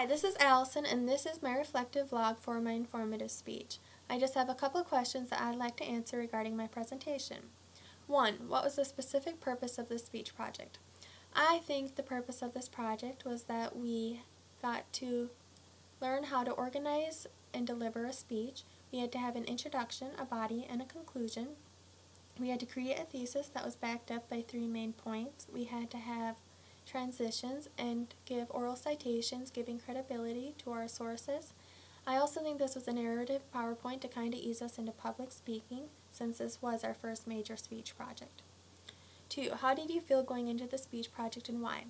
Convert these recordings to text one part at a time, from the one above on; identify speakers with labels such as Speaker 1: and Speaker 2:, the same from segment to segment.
Speaker 1: Hi, this is Allison, and this is my reflective vlog for my informative speech. I just have a couple of questions that I'd like to answer regarding my presentation. 1. What was the specific purpose of this speech project? I think the purpose of this project was that we got to learn how to organize and deliver a speech. We had to have an introduction, a body, and a conclusion. We had to create a thesis that was backed up by 3 main points. We had to have transitions and give oral citations, giving credibility to our sources. I also think this was a narrative PowerPoint to kind of ease us into public speaking, since this was our first major speech project. 2. How did you feel going into the speech project and why?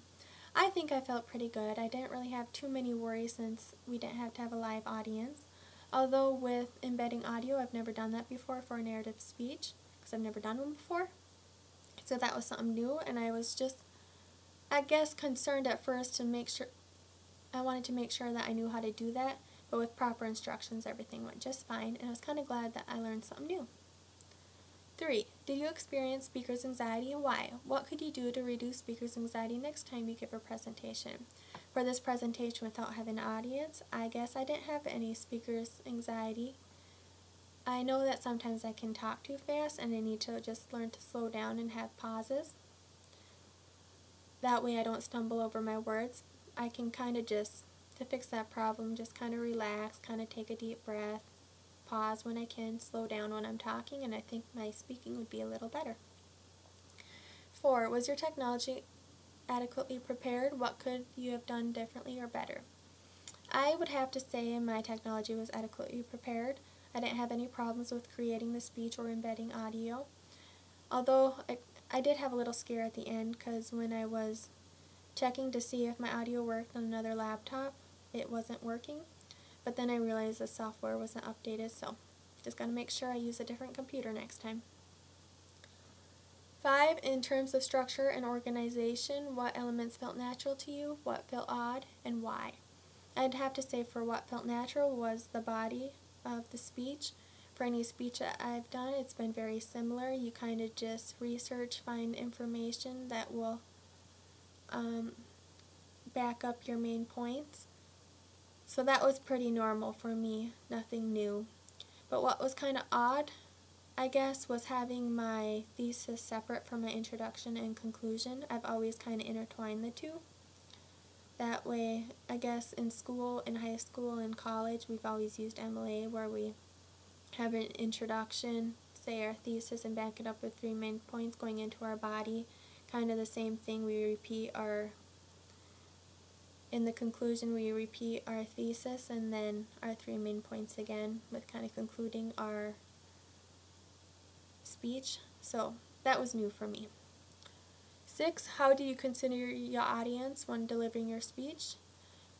Speaker 1: I think I felt pretty good. I didn't really have too many worries since we didn't have to have a live audience. Although with embedding audio, I've never done that before for a narrative speech, because I've never done one before. So that was something new, and I was just, I guess, concerned at first to make sure, I wanted to make sure that I knew how to do that, but with proper instructions everything went just fine, and I was kind of glad that I learned something new. 3. Did you experience speaker's anxiety and why? What could you do to reduce speaker's anxiety next time you give a presentation? For this presentation without having an audience, I guess I didn't have any speaker's anxiety. I know that sometimes I can talk too fast and I need to just learn to slow down and have pauses. That way I don't stumble over my words. I can kind of just, to fix that problem, just kind of relax, kind of take a deep breath, pause when I can, slow down when I'm talking, and I think my speaking would be a little better. 4. Was your technology adequately prepared? What could you have done differently or better? I would have to say my technology was adequately prepared. I didn't have any problems with creating the speech or embedding audio. Although I did have a little scare at the end, because when I was checking to see if my audio worked on another laptop, it wasn't working. But then I realized the software wasn't updated, so just got to make sure I use a different computer next time. 5. In terms of structure and organization, what elements felt natural to you, what felt odd, and why? I'd have to say for what felt natural was the body of the speech. For any speech that I've done, it's been very similar. You kind of just research, find information that will back up your main points. So that was pretty normal for me, nothing new. But what was kind of odd, I guess, was having my thesis separate from my introduction and conclusion. I've always kind of intertwined the two. That way, I guess in school, in high school, and college, we've always used MLA, where we have an introduction, say our thesis, and back it up with 3 main points going into our body. Kind of the same thing, in the conclusion we repeat our thesis and then our 3 main points again, with kind of concluding our speech. So that was new for me. 6. How do you consider your audience when delivering your speech?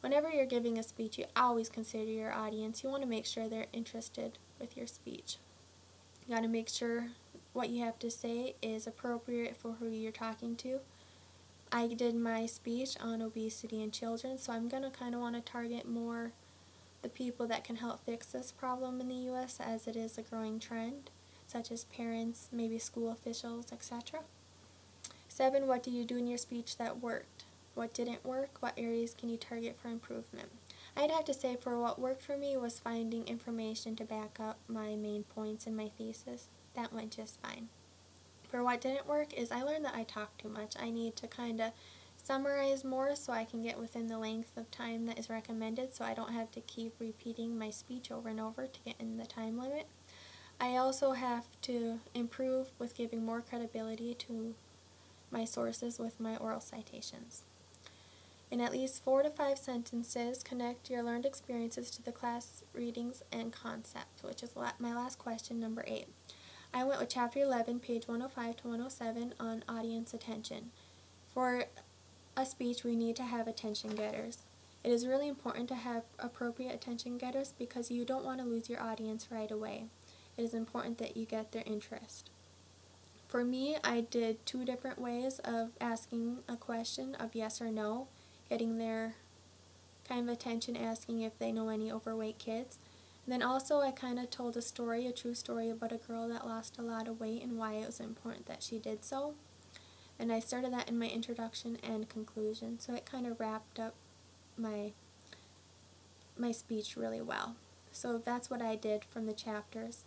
Speaker 1: Whenever you're giving a speech, you always consider your audience. You want to make sure they're interested with your speech. You got to make sure what you have to say is appropriate for who you're talking to. I did my speech on obesity in children, so I'm going to kind of want to target more the people that can help fix this problem in the U.S., as it is a growing trend, such as parents, maybe school officials, etc. 7. What do you do in your speech that worked? What didn't work? What areas can you target for improvement? I'd have to say for what worked for me was finding information to back up my main points in my thesis. That went just fine. For what didn't work is I learned that I talk too much. I need to kind of summarize more so I can get within the length of time that is recommended, so I don't have to keep repeating my speech over and over to get in the time limit. I also have to improve with giving more credibility to my sources with my oral citations. In at least 4 to 5 sentences, connect your learned experiences to the class readings and concepts, which is my last question, number 8. I went with chapter 11, page 105 to 107 on audience attention. For a speech, we need to have attention getters. It is really important to have appropriate attention getters because you don't want to lose your audience right away. It is important that you get their interest. For me, I did 2 different ways of asking a question of yes or no, getting their kind of attention, asking if they know any overweight kids. And then also I kind of told a story, a true story about a girl that lost a lot of weight and why it was important that she did so. And I started that in my introduction and conclusion, so it kind of wrapped up my my speech really well. So that's what I did from the chapters.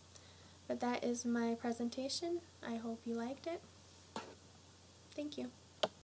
Speaker 1: But that is my presentation. I hope you liked it. Thank you.